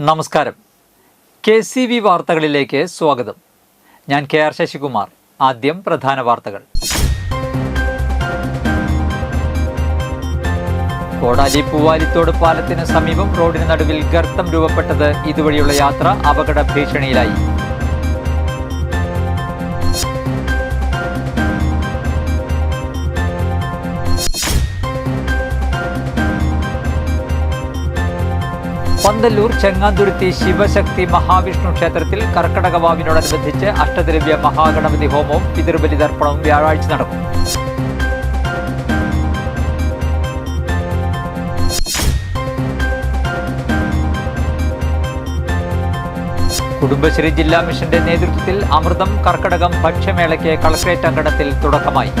നമസ്കാരം. KCV വാർത്തകളിലേക്ക് സ്വാഗതം. ഞാൻ KR ശശികുമാർ. ആദ്യം പ്രധാന വാർത്തകൾ. കോടാലി പൂവാലിത്തോട് പാലത്തിന് സമീപം റോഡിന് നടുവിൽ ഗർത്തം രൂപപ്പെട്ടത് ഇതുവഴിയുള്ള യാത്ര അപകട ഭീഷണിയിലായി. പന്തല്ലൂർ ചെങ്ങാന്തുരുത്തി ശിവശക്തി മഹാവിഷ്ണു ക്ഷേത്രത്തിൽ കർക്കടക വാവിനോടനുബന്ധിച്ച് അഷ്ടദ്രവ്യ മഹാഗണപതി ഹോമവും പിതൃബലി തർപ്പണവും വ്യാഴാഴ്ച നടക്കും. കുടുംബശ്രീ ജില്ലാ മിഷന്റെ നേതൃത്വത്തിൽ അമൃതം കർക്കടകം ഭക്ഷ്യമേളയ്ക്ക് കളക്ടറേറ്റ് അങ്കണത്തിൽ തുടക്കമായി.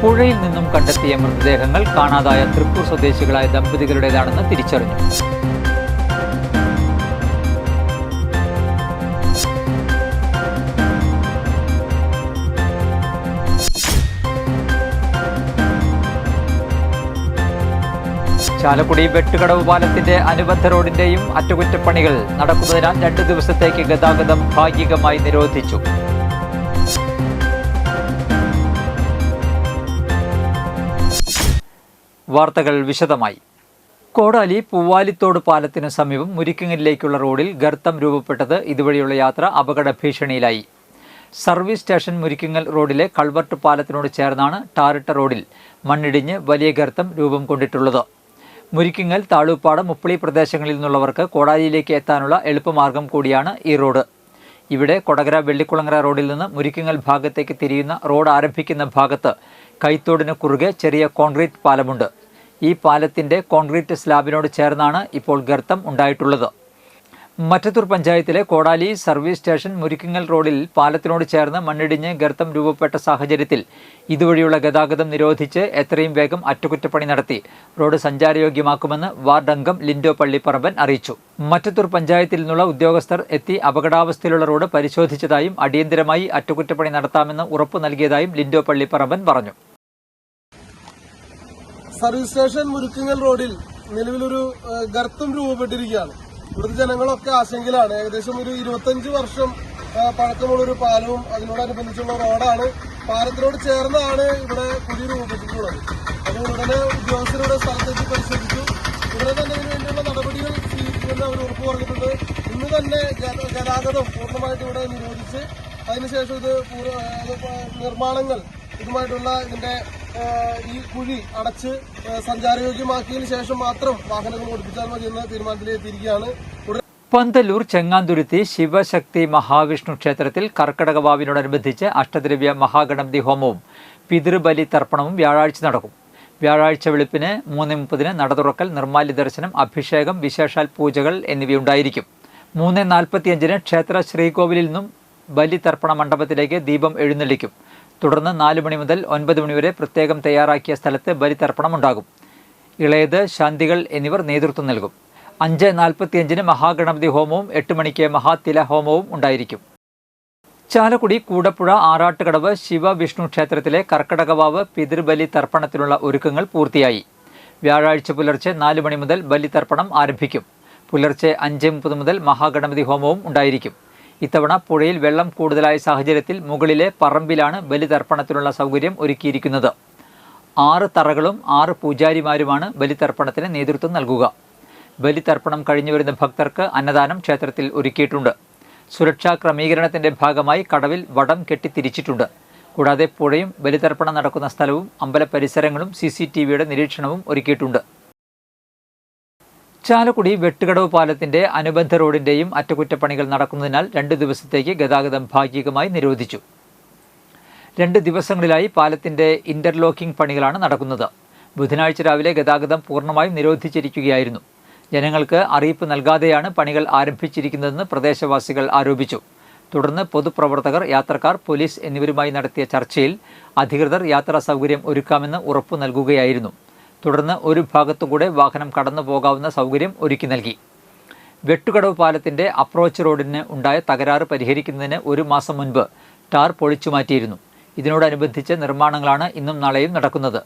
പുഴയിൽ നിന്നും കണ്ടെത്തിയ മൃതദേഹങ്ങൾ കാണാതായ തൃപ്പൂർ സ്വദേശികളായ ദമ്പതികളുടേതാണെന്ന് തിരിച്ചറിഞ്ഞു. ചാലക്കുടി വെട്ടുകടവ് പാലത്തിന്റെ അനുബന്ധ റോഡിന്റെയും അറ്റകുറ്റപ്പണികൾ നടക്കുന്നതിനാൽ 2 ദിവസത്തേക്ക് ഗതാഗതം ഭാഗികമായി നിരോധിച്ചു. വാർത്തകൾ വിശദമായി. കോടാലി പൂവാലിത്തോട് പാലത്തിനു സമീപം മുരിക്കിങ്ങലിലേക്കുള്ള റോഡിൽ ഗർത്തം രൂപപ്പെട്ടത് ഇതുവഴിയുള്ള യാത്ര അപകട ഭീഷണിയിലായി. സർവീസ് സ്റ്റേഷൻ മുരിക്കിങ്ങൽ റോഡിലെ കൾവർട്ട് പാലത്തിനോട് ചേർന്നാണ് ടാറിട്ട റോഡിൽ മണ്ണിടിഞ്ഞ് വലിയ ഗർത്തം രൂപം കൊണ്ടിട്ടുള്ളത്. മുരിക്കിങ്ങൽ, താളൂപ്പാട്, മുപ്പിളി പ്രദേശങ്ങളിൽ നിന്നുള്ളവർക്ക് കോടാലിയിലേക്ക് എത്താനുള്ള എളുപ്പമാർഗം കൂടിയാണ് ഈ റോഡ്. ഇവിടെ കൊടകര വെള്ളിക്കുളങ്ങര റോഡിൽ നിന്ന് മുരിക്കിങ്ങൽ ഭാഗത്തേക്ക് തിരിയുന്ന റോഡ് ആരംഭിക്കുന്ന ഭാഗത്ത് കൈത്തോടിന് കുറുകെ ചെറിയ കോൺക്രീറ്റ് പാലമുണ്ട്. ഈ പാലത്തിന്റെ കോൺക്രീറ്റ് സ്ലാബിനോട് ചേർന്നാണ് ഇപ്പോൾ ഗർത്തം ഉണ്ടായിട്ടുള്ളത്. മറ്റത്തൂർ പഞ്ചായത്തിലെ കോടാലി സർവീസ് സ്റ്റേഷൻ മുരിക്കിങ്ങൽ റോഡിൽ പാലത്തിനോട് ചേർന്ന് മണ്ണിടിഞ്ഞ് ഗർത്തം രൂപപ്പെട്ട സാഹചര്യത്തിൽ ഇതുവഴിയുള്ള ഗതാഗതം നിരോധിച്ച് എത്രയും വേഗം അറ്റകുറ്റപ്പണി നടത്തി റോഡ് സഞ്ചാരയോഗ്യമാക്കുമെന്ന് വാർഡ് അംഗം ലിൻഡോ പള്ളിപ്പറമ്പൻ അറിയിച്ചു. മറ്റത്തൂർ പഞ്ചായത്തിൽ നിന്നുള്ള ഉദ്യോഗസ്ഥർ എത്തി അപകടാവസ്ഥയിലുള്ള റോഡ് പരിശോധിച്ചതായും അടിയന്തരമായി അറ്റകുറ്റപ്പണി നടത്താമെന്ന് ഉറപ്പു നൽകിയതായും ലിൻഡോ പള്ളിപ്പറമ്പൻ പറഞ്ഞു. സർവീസ് സ്റ്റേഷൻ മുരിക്കിങ്ങൽ റോഡിൽ നിലവിലൊരു ഗർത്തം രൂപപ്പെട്ടിരിക്കുകയാണ്. ഇവിടുത്തെ ജനങ്ങളൊക്കെ ആശങ്കയിലാണ്. ഏകദേശം ഒരു 25 വർഷം പഴക്കമുള്ളൊരു പാലവും അതിനോടനുബന്ധിച്ചുള്ള റോഡാണ്. പാലത്തിനോട് ചേർന്നാണ് ഇവിടെ കുഴി രൂപപ്പെട്ടിട്ടുള്ളത്. അത് ഉടനെ ഉദ്യോഗസ്ഥരുടെ സ്ഥലത്തേക്ക് പരിശോധിച്ചു. ഉടനെ തന്നെ ഇതിനു വേണ്ടിയുള്ള നടപടികൾ സ്വീകരിക്കുമെന്ന് അവർ ഉറപ്പു പറഞ്ഞിട്ടുണ്ട്. ഇന്ന് തന്നെ ഗതാഗതം പൂർണ്ണമായിട്ട് ഇവിടെ നിരോധിച്ച് അതിനുശേഷം ഇത് നിർമ്മാണങ്ങൾ ഇതുമായിട്ടുള്ള ഇതിന്റെ ഈ കുഴി അടച്ച് സഞ്ചാരയോഗ്യമാക്കിയതിനു ശേഷം മാത്രം വാഹനങ്ങൾ ഓടിപ്പിച്ചാൽ മതി എന്ന തീരുമാനത്തിലെത്തിയിരിക്കുകയാണ്. പന്തല്ലൂർ ചെങ്ങാന്തുരുത്തി ശിവശക്തി മഹാവിഷ്ണു ക്ഷേത്രത്തിൽ കർക്കടക വാവിനോടനുബന്ധിച്ച് അഷ്ടദ്രവ്യ മഹാഗണപതി ഹോമവും പിതൃബലി തർപ്പണവും വ്യാഴാഴ്ച നടക്കും. വ്യാഴാഴ്ച വെളുപ്പിന് 3:30 നട തുറക്കൽ, നിർമ്മാല്യ ദർശനം, അഭിഷേകം, വിശേഷാൽ പൂജകൾ എന്നിവയുണ്ടായിരിക്കും. 3:45 ക്ഷേത്ര ശ്രീകോവിലിൽ നിന്നും ബലി തർപ്പണ മണ്ഡപത്തിലേക്ക് ദീപം എഴുന്നള്ളിക്കും. തുടർന്ന് 4 മണി മുതൽ 9 മണി വരെ പ്രത്യേകം തയ്യാറാക്കിയ സ്ഥലത്ത് ബലിതർപ്പണം ഉണ്ടാകും. ഇളയത്, ശാന്തികൾ എന്നിവർ നേതൃത്വം നൽകും. 5:45 മഹാഗണപതി ഹോമവും 8 മണിക്ക് മഹാതില ഹോമവും ഉണ്ടായിരിക്കും. ചാലക്കുടി കൂടപ്പുഴ ആറാട്ടുകടവ് ശിവവിഷ്ണു ക്ഷേത്രത്തിലെ കർക്കടകവാവ് പിതൃബലി തർപ്പണത്തിനുള്ള ഒരുക്കങ്ങൾ പൂർത്തിയായി. വ്യാഴാഴ്ച പുലർച്ചെ 4 മണി മുതൽ ബലിതർപ്പണം ആരംഭിക്കും. പുലർച്ചെ 5:30 മുതൽ മഹാഗണപതി ഹോമവും ഉണ്ടായിരിക്കും. ഇത്തവണ പുഴയിൽ വെള്ളം കൂടുതലായ സാഹചര്യത്തിൽ മുകളിലെ പറമ്പിലാണ് ബലിതർപ്പണത്തിനുള്ള സൗകര്യം ഒരുക്കിയിരിക്കുന്നത്. 6 തറകളും 6 പൂജാരിമാരുമാണ് ബലിതർപ്പണത്തിന് നേതൃത്വം നൽകുക. ബലിതർപ്പണം കഴിഞ്ഞുവരുന്ന ഭക്തർക്ക് അന്നദാനം ക്ഷേത്രത്തിൽ ഒരുക്കിയിട്ടുണ്ട്. സുരക്ഷാ ക്രമീകരണത്തിന്റെ ഭാഗമായി കടവിൽ വടം കെട്ടിത്തിരിച്ചിട്ടുണ്ട്. കൂടാതെ പുഴയും ബലിതർപ്പണം നടക്കുന്ന സ്ഥലവും അമ്പല പരിസരങ്ങളും CCTVയുടെ നിരീക്ഷണവും ഒരുക്കിയിട്ടുണ്ട്. ചാലക്കുടി വെട്ടുകടവ് പാലത്തിന്റെ അനുബന്ധ റോഡിന്റെയും അറ്റകുറ്റപ്പണികൾ നടക്കുന്നതിനാൽ 2 ദിവസത്തേക്ക് ഗതാഗതം ഭാഗികമായി നിരോധിച്ചു. 2 ദിവസങ്ങളിലായി പാലത്തിന്റെ ഇന്റർലോക്കിംഗ് പണികളാണ് നടക്കുന്നത്. ബുധനാഴ്ച രാവിലെ ഗതാഗതം പൂർണ്ണമായും നിരോധിച്ചിരിക്കുകയായിരുന്നു. ജനങ്ങൾക്ക് അറിയിപ്പ് നൽകാതെയാണ് പണികൾ ആരംഭിച്ചിരിക്കുന്നതെന്ന് പ്രദേശവാസികൾ ആരോപിച്ചു. തുടർന്ന് പൊതുപ്രവർത്തകർ, യാത്രക്കാർ, പോലീസ് എന്നിവരുമായി നടത്തിയ ചർച്ചയിൽ അധികൃതർ യാത്രാ സൗകര്യം ഒരുക്കാമെന്ന് ഉറപ്പു നൽകുകയായിരുന്നു. തുടർന്ന് ഒരു ഭാഗത്തുകൂടെ വാഹനം കടന്നു പോകാവുന്ന സൗകര്യം ഒരുക്കി നൽകി. വെട്ടുകടവ് പാലത്തിന്റെ അപ്രോച്ച് റോഡിന് ഉണ്ടായ തകരാറ് പരിഹരിക്കുന്നതിന് 1 മാസം മുൻപ് ടാർ പൊളിച്ചുമാറ്റിയിരുന്നു. ഇതിനോടനുബന്ധിച്ച് നിർമ്മാണങ്ങളാണ് ഇന്നും നാളെയും നടക്കുന്നത്.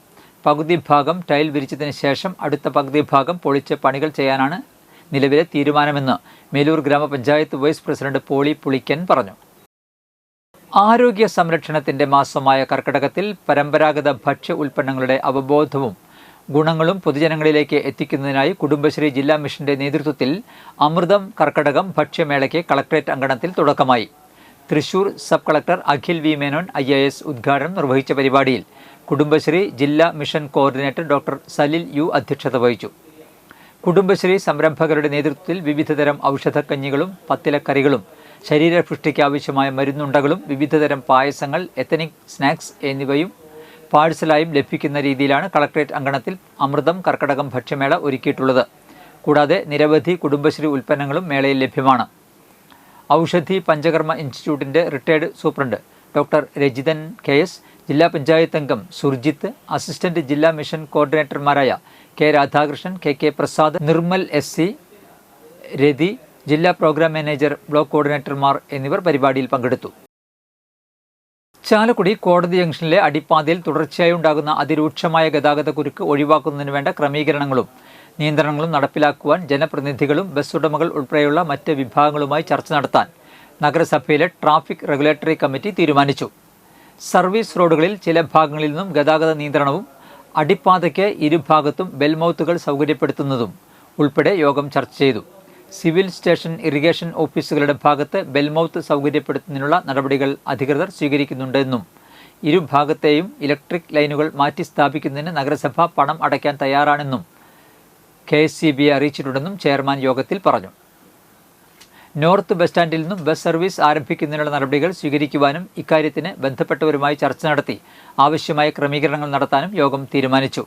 പകുതി ഭാഗം ടൈൽ വിരിച്ചതിന് ശേഷം അടുത്ത പകുതി ഭാഗം പൊളിച്ച് പണികൾ ചെയ്യാനാണ് നിലവിലെ തീരുമാനമെന്ന് മേലൂർ ഗ്രാമപഞ്ചായത്ത് വൈസ് പ്രസിഡന്റ് പോളി പുളിക്കൻ പറഞ്ഞു. ആരോഗ്യ സംരക്ഷണത്തിന്റെ മാസമായ കർക്കിടകത്തിൽ പരമ്പരാഗത ഭക്ഷ്യ ഉൽപ്പന്നങ്ങളുടെ അവബോധവും ഗുണങ്ങളും പൊതുജനങ്ങളിലേക്ക് എത്തിക്കുന്നതിനായി കുടുംബശ്രീ ജില്ലാ മിഷന്റെ നേതൃത്വത്തിൽ അമൃതം കർക്കിടകം ഭക്ഷ്യമേളയ്ക്ക് കളക്ടറേറ്റ് അങ്കണത്തിൽ തുടക്കമായി. Thrissur sub collector Akhil V Menon IAS ഉദ്ഘാടനം നിർവഹിച്ച പരിപാടിയിൽ കുടുംബശ്രീ ജില്ലാ mission coordinator doctor Salil U അധ്യക്ഷത വഹിച്ചു. കുടുംബശ്രീ സംരംഭകരുടെ നേതൃത്വത്തിൽ വിവിധതരം ഔഷധക്കഞ്ഞികളും പത്തിലക്കറികളും ശരീരപുഷ്ടിക്ക് ആവശ്യമായ മരുന്നുണ്ടകളും വിവിധതരം പായസങ്ങൾ, എത്തനിക് സ്നാക്സ് എന്നിവയും പാഴ്സലായും ലഭിക്കുന്ന രീതിയിലാണ് കളക്ടറേറ്റ് അങ്കണത്തിൽ അമൃതം കർക്കിടകം ഭക്ഷ്യമേള ഒരുക്കിയിട്ടുള്ളത്. കൂടാതെ നിരവധി കുടുംബശ്രീ ഉൽപ്പന്നങ്ങളും മേളയിൽ ലഭ്യമാണ്. ഔഷധി പഞ്ചകർമ്മ ഇൻസ്റ്റിറ്റ്യൂട്ടിൻ്റെ retired superintendent doctor Rajithan KS, ജില്ലാ പഞ്ചായത്ത് അംഗം സുർജിത്ത്, അസിസ്റ്റന്റ് ജില്ലാ മിഷൻ കോർഡിനേറ്റർമാരായ K Radhakrishnan, KK Prasad, Nirmal SC, Rathi, ജില്ലാ പ്രോഗ്രാം മാനേജർ, ബ്ലോക്ക് കോർഡിനേറ്റർമാർ എന്നിവർ പരിപാടിയിൽ പങ്കെടുത്തു. ചാലക്കുടി കോടതി ജംഗ്ഷനിലെ അടിപ്പാതയിൽ തുടർച്ചയായി ഉണ്ടാകുന്ന അതിരൂക്ഷമായ ഗതാഗതക്കുരുക്ക് ഒഴിവാക്കുന്നതിന് വേണ്ട ക്രമീകരണങ്ങളും നിയന്ത്രണങ്ങളും നടപ്പിലാക്കുവാൻ ജനപ്രതിനിധികളും ബസ് ഉടമകൾ ഉൾപ്പെടെയുള്ള മറ്റ് വിഭാഗങ്ങളുമായി ചർച്ച നടത്താൻ നഗരസഭയിലെ ട്രാഫിക് റെഗുലേറ്ററി കമ്മിറ്റി തീരുമാനിച്ചു. സർവീസ് റോഡുകളിൽ ചില ഭാഗങ്ങളിൽ നിന്നും ഗതാഗത നിയന്ത്രണവും അടിപ്പാതയ്ക്ക് ഇരുഭാഗത്തും ബെൽമൗത്തുകൾ സൗകര്യപ്പെടുത്തുന്നതും ഉൾപ്പെടെ യോഗം ചർച്ച ചെയ്തു. സിവിൽ സ്റ്റേഷൻ, ഇറിഗേഷൻ ഓഫീസുകളുടെ ഭാഗത്ത് ബെൽമൗത്ത് സൗകര്യപ്പെടുത്തുന്നതിനുള്ള നടപടികൾ അധികൃതർ സ്വീകരിക്കുന്നുണ്ടെന്നും ഇരുഭാഗത്തെയും ഇലക്ട്രിക് ലൈനുകൾ മാറ്റി സ്ഥാപിക്കുന്നതിന് നഗരസഭ പണം അടയ്ക്കാൻ തയ്യാറാണെന്നും KSCBയെ അറിയിച്ചിട്ടുണ്ടെന്നും ചെയർമാൻ യോഗത്തിൽ പറഞ്ഞു. നോർത്ത് ബസ് സ്റ്റാൻഡിൽ നിന്നും ബസ് സർവീസ് ആരംഭിക്കുന്നതിനുള്ള നടപടികൾ സ്വീകരിക്കുവാനും ഇക്കാര്യത്തിന് ബന്ധപ്പെട്ടവരുമായി ചർച്ച നടത്തി ആവശ്യമായ ക്രമീകരണങ്ങൾ നടത്താനും യോഗം തീരുമാനിച്ചു.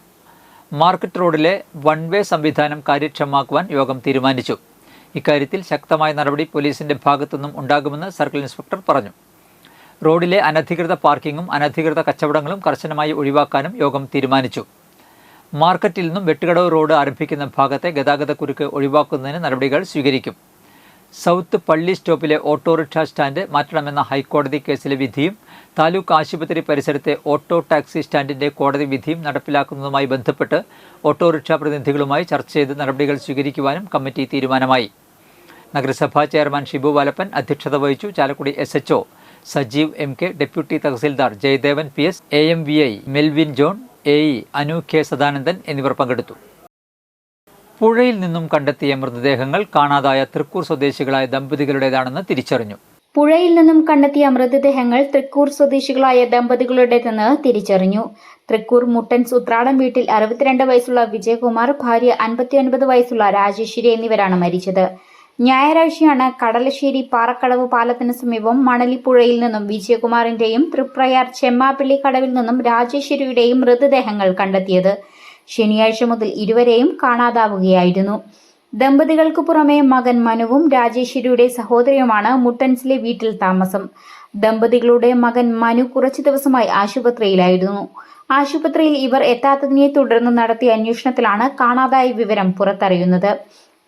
മാർക്കറ്റ് റോഡിലെ വൺ വേ സംവിധാനം കാര്യക്ഷമമാക്കുവാൻ യോഗം തീരുമാനിച്ചു. ഇക്കാര്യത്തിൽ ശക്തമായ നടപടി പോലീസിന്റെ ഭാഗത്തുനിന്നും ഉണ്ടാകുമെന്ന് സർക്കിൾ ഇൻസ്പെക്ടർ പറഞ്ഞു. റോഡിലെ അനധികൃത പാർക്കിങ്ങും അനധികൃത കച്ചവടങ്ങളും കർശനമായി ഒഴിവാക്കാനും യോഗം തീരുമാനിച്ചു. മാർക്കറ്റിൽ നിന്നും വെട്ടുകടവ് റോഡ് ആരംഭിക്കുന്ന ഭാഗത്തെ ഗതാഗതക്കുരുക്ക് ഒഴിവാക്കുന്നതിന് നടപടികൾ സ്വീകരിക്കും. സൗത്ത് പള്ളി സ്റ്റോപ്പിലെ ഓട്ടോറിക്ഷ സ്റ്റാൻഡ് മാറ്റണമെന്ന ഹൈക്കോടതി കേസിലെ വിധിയും താലൂക്ക് ആശുപത്രി പരിസരത്തെ ഓട്ടോ ടാക്സി സ്റ്റാൻഡിന്റെ കോടതി വിധിയും നടപ്പിലാക്കുന്നതുമായി ബന്ധപ്പെട്ട് ഓട്ടോറിക്ഷ പ്രതിനിധികളുമായി ചർച്ച ചെയ്ത് നടപടികൾ സ്വീകരിക്കുവാനും കമ്മിറ്റി തീരുമാനമായി. നഗരസഭാ ചെയർമാൻ ഷിബു വാലപ്പൻ അധ്യക്ഷത വഹിച്ചു. Chalakudy SHO Sajeev MK, deputy tahsildar Jayadevan PS, AMVI Melvin John, AE Anu K Sadanandan എന്നിവർ പങ്കെടുത്തു. പുഴയിൽ നിന്നും കണ്ടെത്തിയ മൃതദേഹങ്ങൾ കാണാതായ തൃക്കൂർ സ്വദേശികളായ ദമ്പതികളുടേതാണെന്ന് തിരിച്ചറിഞ്ഞു. പുഴയിൽ നിന്നും കണ്ടെത്തിയ മൃതദേഹങ്ങൾ തൃക്കൂർ സ്വദേശികളായ ദമ്പതികളുടേതെന്ന് തിരിച്ചറിഞ്ഞു. തൃക്കൂർ മുട്ടൻസ് ഉത്രാടം വീട്ടിൽ 62 വയസ്സുള്ള വിജയകുമാർ, ഭാര്യ 59 വയസ്സുള്ള രാജേശ്വരി എന്നിവരാണ് മരിച്ചത്. ഞായറാഴ്ചയാണ് കടലശ്ശേരി പാറക്കടവ് പാലത്തിന് സമീപം മണലിപ്പുഴയിൽ നിന്നും വിജയകുമാറിന്റെയും തൃപ്രയാർ ചെമ്മാപ്പള്ളി കടവിൽ നിന്നും രാജേശ്വരിയുടെയും മൃതദേഹങ്ങൾ കണ്ടെത്തിയത്. ശനിയാഴ്ച മുതൽ ഇരുവരെയും കാണാതാവുകയായിരുന്നു. ദമ്പതികൾക്ക് പുറമെ മകൻ മനുവും രാജേശ്വരിയുടെ സഹോദരിയുമാണ് മുട്ടൻസിലെ വീട്ടിൽ താമസം. ദമ്പതികളുടെ മകൻ മനു കുറച്ചു ദിവസമായി ആശുപത്രിയിലായിരുന്നു. ആശുപത്രിയിൽ ഇവർ എത്താത്തതിനെ തുടർന്ന് നടത്തിയ അന്വേഷണത്തിലാണ് കാണാതായ വിവരം പുറത്തറിയുന്നത്.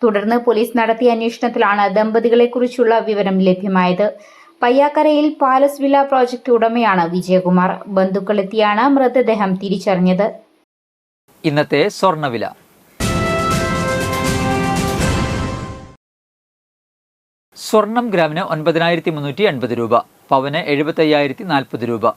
തുടർന്ന് പോലീസ് നടത്തിയ അന്വേഷണത്തിലാണ് ദമ്പതികളെക്കുറിച്ചുള്ള വിവരം ലഭ്യമായത്. പയ്യാക്കരയിൽ പാലസ് വില്ല പ്രോജക്ട് ഉടമയാണ് വിജയകുമാർ. ബന്ധുക്കളെത്തിയാണ് മൃതദേഹം തിരിച്ചറിഞ്ഞത്. ഇന്നത്തെ സ്വർണ്ണവില. സ്വർണം ഗ്രാമിന് 9380 രൂപ, പവന് 75,040 രൂപ.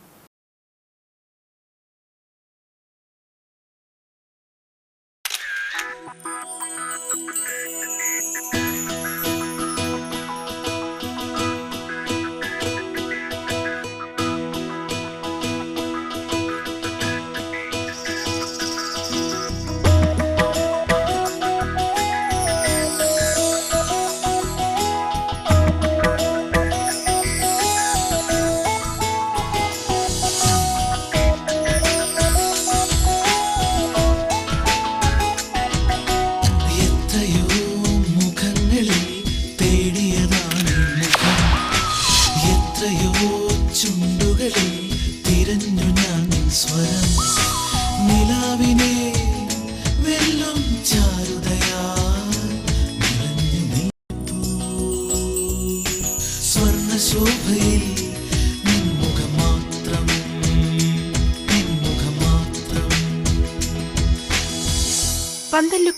ചുണ്ടുകളിൽ തിരഞ്ഞു ഞാൻ സ്വരം, നിലാവിനെ വെള്ളം ചാരുതയാൽ നിറഞ്ഞു നിൽപ്പൂ. സ്വർണ്ണ ശോഭയിൽ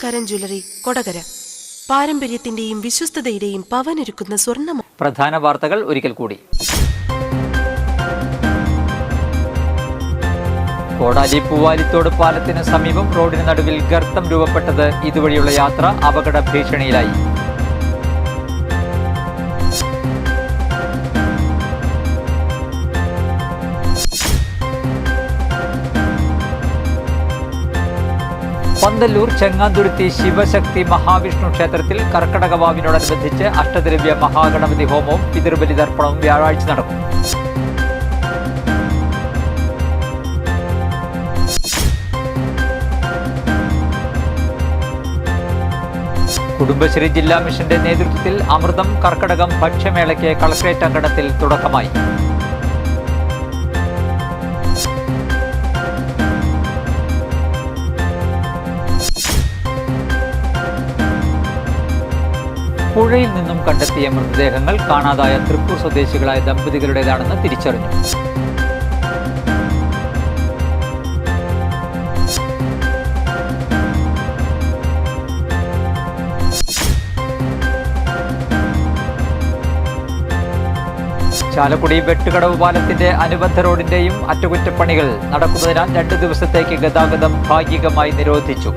കരൺ ജ്വല്ലറി കൊടകര. പാരമ്പര്യത്തിന്റെയും വിശ്വസ്തതയുടെയും പവനൊരുക്കുന്ന സ്വർണ്ണ. പ്രധാന വാർത്തകൾ ഒരിക്കൽ കൂടി. കോടാലി പൂവാലിത്തോട് പാലത്തിന് സമീപം റോഡിന് നടുവിൽ ഗർത്തം രൂപപ്പെട്ടത് ഇതുവഴിയുള്ള യാത്ര അപകട ഭീഷണിയിലായി. പന്തല്ലൂർ ചെങ്ങാന്തുരുത്തി ശിവശക്തി മഹാവിഷ്ണു ക്ഷേത്രത്തിൽ കർക്കടക വാവിനോടനുബന്ധിച്ച് അഷ്ടദ്രവ്യ മഹാഗണപതി ഹോമവും പിതൃബലി തർപ്പണവും വ്യാഴാഴ്ച നടക്കും. കുടുംബശ്രീ ജില്ലാ മിഷന്റെ നേതൃത്വത്തിൽ അമൃതം കർക്കടകം ഭക്ഷ്യമേളയ്ക്ക് കളക്ടറേറ്റ് അങ്കണത്തിൽ തുടക്കമായി. പുഴയിൽ നിന്നും കണ്ടെത്തിയ മൃതദേഹങ്ങൾ കാണാതായ തൃക്കൂർ സ്വദേശികളായ ദമ്പതികളുടേതാണെന്ന് തിരിച്ചറിഞ്ഞു. ചാലക്കുടി വെട്ടുകടവ് പാലത്തിന്റെ അനുബന്ധ റോഡിന്റെയും അറ്റകുറ്റപ്പണികൾ നടക്കുന്നതിനാൽ 2 ദിവസത്തേക്ക് ഗതാഗതം ഭാഗികമായി നിരോധിച്ചു.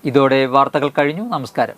ഇതോടെ വാർത്തകൾ കഴിഞ്ഞു. നമസ്കാരം.